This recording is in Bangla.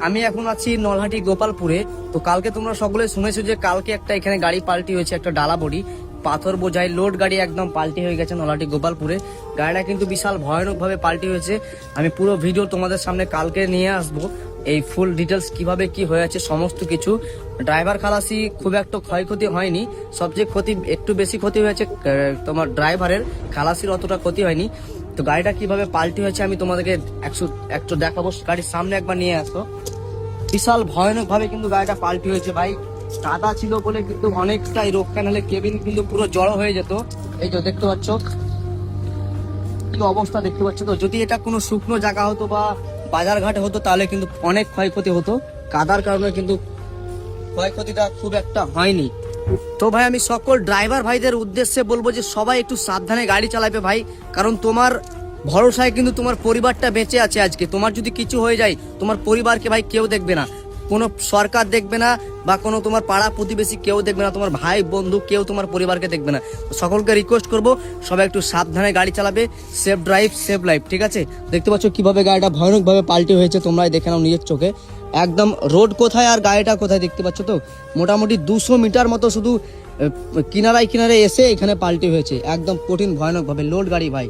আমি এখন আছি নলহাটি গোপালপুরে। তো কালকে তোমরা সকলে শুনেছো যে কালকে একটা এখানে গাড়ি পাল্টি হয়েছে, একটা ডালা বডি পাথর বোঝাই লোড গাড়ি একদম পাল্টি হয়ে গেছে নলহাটি গোপালপুরে। গাড়িটা কিন্তু বিশাল ভয়ানক ভাবে পাল্টি হয়েছে। আমি পুরো ভিডিও তোমাদের সামনে কালকে নিয়ে আসবো, এই ফুল ডিটেলস কিভাবে কি হয়েছে সমস্ত কিছু। ড্রাইভার খালাসি খুব একটা ক্ষয়ক্ষতি হয়নি, সবচেয়ে ক্ষতি একটু বেশি ক্ষতি হয়েছে তোমার ড্রাইভারের, খালাসির অতটা ক্ষতি হয়নি। তো গাড়িটা কিভাবে পাল্টি হয়েছে আমি তোমাদেরকে একটু দেখাবো। গাড়ির সামনে একবার নিয়ে আসো। বিশাল ভয়ানক ভাবে কিন্তু গাড়িটা পাল্টি হয়েছে ভাই। কাদা ছিল বলে কিন্তু অনেকটাই রোগ ক্যানালে কেবিন কিন্তু পুরো জড়ো হয়ে যেত। এই তো দেখতে পাচ্ছ কি অবস্থা, দেখতে পাচ্ছ তো। যদি এটা কোনো শুকনো জায়গা হতো বা বাজার ঘাটে হতো তাহলে কিন্তু অনেক ক্ষয়ক্ষতি হতো। কাদার কারণে কিন্তু ক্ষয়ক্ষতিটা খুব একটা হয়নি। তো ভাই আমি সকল ড্রাইভার ভাইদের উদ্দেশ্যে বলবো যে সবাই একটু সাবধানে গাড়ি চালাবে ভাই, কারণ তোমার ভরসায় কিন্তু তোমার পরিবারটা বেঁচে আছে। আজকে তোমার যদি কিছু হয়ে যায় তোমার পরিবারকে ভাই কেউ দেখবে না, কোনো সরকার দেখবে না বা কোনো তোমার পাড়া প্রতিবেশী কেউ দেখবে না, তোমার ভাই বন্ধু কেউ তোমার পরিবারকে দেখবে না। সকলকে রিকোয়েস্ট করবো সবাই একটু সাবধানে গাড়ি চালাবে, সেফ ড্রাইভ সেফ লাইফ, ঠিক আছে। দেখতে পাচ্ছ কিভাবে গাড়িটা ভয়ানকভাবে পাল্টি হয়েছে, তোমরাই দেখে নাও নিজের চোখে। একদম রোড কোথায় আর গাড়িটা কোথায় দেখতে পাচ্ছ তো। মোটামুটি 200 মিটার মতো শুধু কিনারায় কিনারে এসে এখানে পাল্টি হয়েছে, একদম কঠিন ভয়ানকভাবে লোড গাড়ি ভাই।